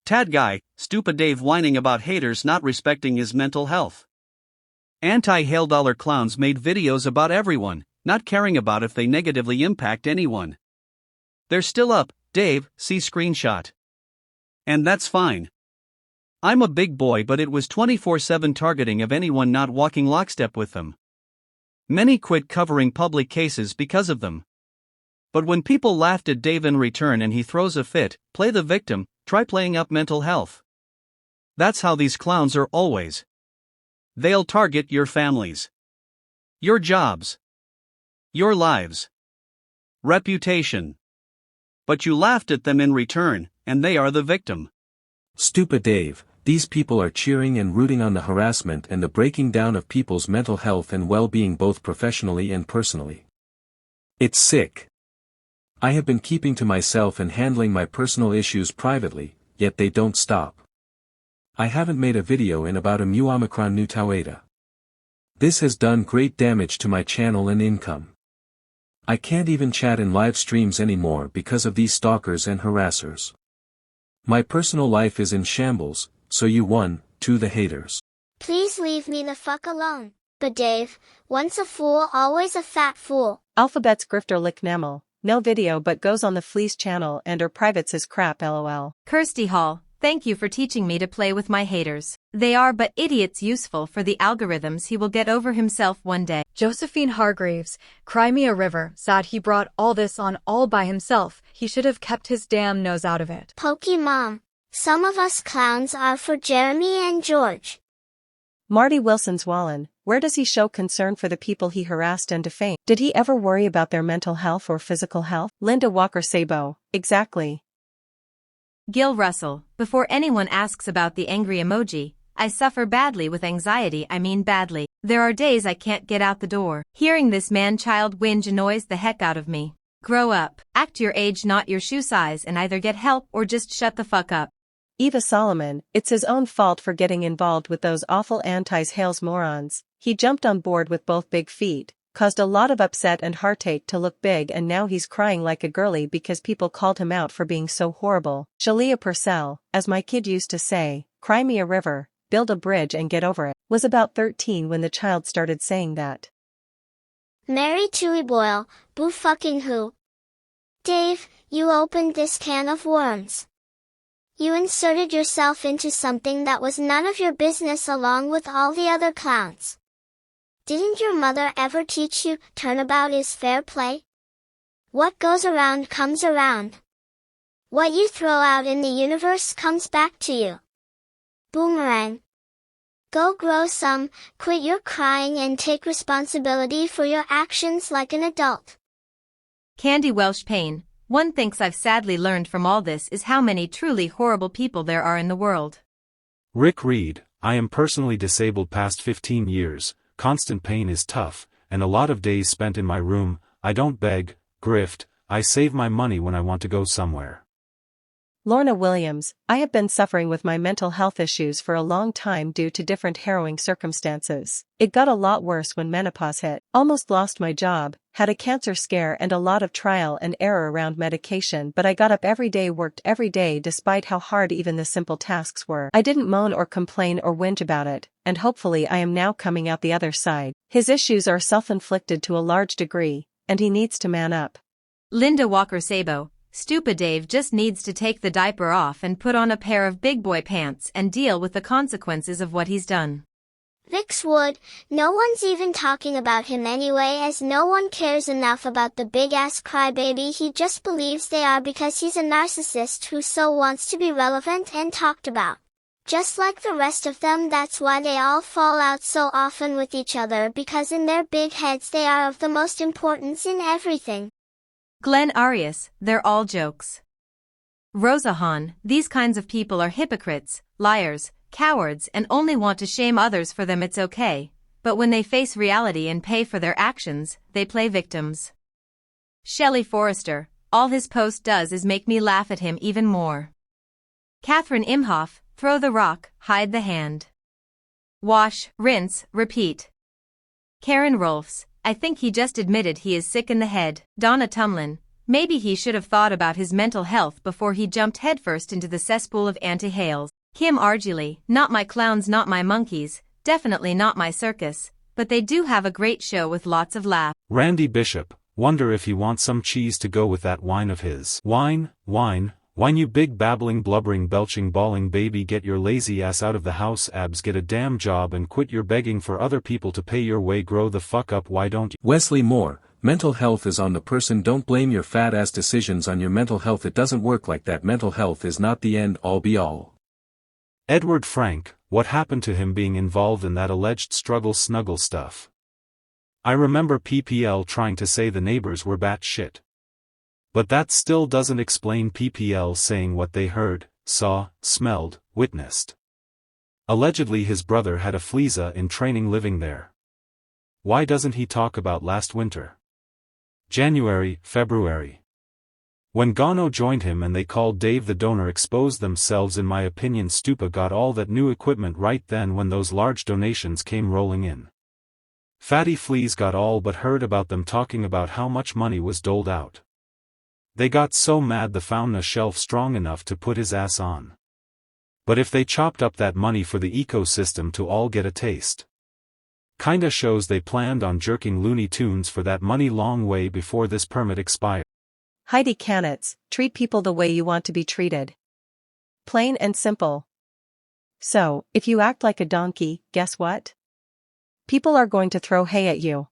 Tad guy, Stupa Dave whining about haters not respecting his mental health. Anti-Hale dollar clowns made videos about everyone, not caring about if they negatively impact anyone. They're still up, Dave, see screenshot. And that's fine. I'm a big boy, but it was 24/7 targeting of anyone not walking lockstep with them. Many quit covering public cases because of them. But when people laughed at Dave in return and he throws a fit, play the victim, try playing up mental health. That's how these clowns are always. They'll target your families, your jobs, your lives, reputation. But you laughed at them in return, and they are the victim. Stupa Dave, these people are cheering and rooting on the harassment and the breaking down of people's mental health and well-being both professionally and personally. It's sick. I have been keeping to myself and handling my personal issues privately, yet they don't stop. I haven't made a video in about a mu Omicron nu Taueta. This has done great damage to my channel and income. I can't even chat in live streams anymore because of these stalkers and harassers. My personal life is in shambles, so you won, to the haters. Please leave me the fuck alone. But Dave, once a fool always a fat fool. Alphabet's grifter lick Namel. No video but goes on the Fleece channel and or privates his crap lol. Kirsty Hall, thank you for teaching me to play with my haters. They are but idiots useful for the algorithms. He will get over himself one day. Josephine Hargreaves, cry me a river, sad he brought all this on all by himself. He should have kept his damn nose out of it. Pokemon, some of us clowns are for Jeremy and George. Marty Wilson's Wallen, where does he show concern for the people he harassed and defamed? Did he ever worry about their mental health or physical health? Linda Walker Sabo, exactly. Gil Russell, before anyone asks about the angry emoji, I suffer badly with anxiety. I mean badly. There are days I can't get out the door. Hearing this man-child whinge annoys the heck out of me. Grow up, act your age not your shoe size, and either get help or just shut the fuck up. Eva Solomon, it's his own fault for getting involved with those awful Anti-Hale morons. He jumped on board with both big feet, caused a lot of upset and heartache to look big, and now he's crying like a girly because people called him out for being so horrible. Shalia Purcell, as my kid used to say, cry me a river, build a bridge and get over it, was about 13 when the child started saying that. Mary Tui Boyle, boo fucking who? Dave, you opened this can of worms. You inserted yourself into something that was none of your business along with all the other clowns. Didn't your mother ever teach you, turnabout is fair play? What goes around comes around. What you throw out in the universe comes back to you. Boomerang. Go grow some, quit your crying and take responsibility for your actions like an adult. Candy Welsh Payne, one thinks I've sadly learned from all this is how many truly horrible people there are in the world. Rick Reed, I am personally disabled past 15 years, constant pain is tough, and a lot of days spent in my room. I don't beg, grift, I save my money when I want to go somewhere. Lorna Williams, I have been suffering with my mental health issues for a long time due to different harrowing circumstances. It got a lot worse when menopause hit. Almost lost my job, had a cancer scare and a lot of trial and error around medication, but I got up every day, worked every day despite how hard even the simple tasks were. I didn't moan or complain or whinge about it, and hopefully I am now coming out the other side. His issues are self-inflicted to a large degree, and he needs to man up. Linda Walker Sabo, Stupa Dave just needs to take the diaper off and put on a pair of big boy pants and deal with the consequences of what he's done. Vix Wood, no one's even talking about him anyway, as no one cares enough about the big-ass crybaby he just believes they are because he's a narcissist who so wants to be relevant and talked about. Just like the rest of them, that's why they all fall out so often with each other, because in their big heads they are of the most importance in everything. Glenn Arias, they're all jokes. Rosa Hahn, these kinds of people are hypocrites, liars, cowards, and only want to shame others. For them it's okay, but when they face reality and pay for their actions, they play victims. Shelley Forrester, all his post does is make me laugh at him even more. Catherine Imhoff, throw the rock, hide the hand. Wash, rinse, repeat. Karen Rolfs, I think he just admitted he is sick in the head. Donna Tumlin, Maybe he should have thought about his mental health before he jumped headfirst into the cesspool of anti-Hales. Kim Argyle, not my clowns, not my monkeys, definitely not my circus, but they do have a great show with lots of laughs. Randy Bishop, wonder if he wants some cheese to go with that whine of his. Whine, you big babbling blubbering belching bawling baby, get your lazy ass out of the house, abs, get a damn job and quit your begging for other people to pay your way, grow the fuck up, why don't you? Wesley Moore, mental health is on the person, don't blame your fat ass decisions on your mental health, it doesn't work like that, mental health is not the end all be all. Edward Frank, what happened to him being involved in that alleged struggle snuggle stuff? I remember PPL trying to say the neighbors were batshit. But that still doesn't explain PPL saying what they heard, saw, smelled, witnessed. Allegedly his brother had a Fleeza in training living there. Why doesn't he talk about last winter? January, February. When Gano joined him and they called Dave the donor exposed themselves, in my opinion Stupa got all that new equipment right then when those large donations came rolling in. Fatty Fleas got all but heard about them talking about how much money was doled out. They got so mad they found a shelf strong enough to put his ass on. But if they chopped up that money for the ecosystem to all get a taste. Kinda shows they planned on jerking Looney Tunes for that money long way before this permit expired. Heidi Canitz, treat people the way you want to be treated. Plain and simple. So, if you act like a donkey, guess what? People are going to throw hay at you.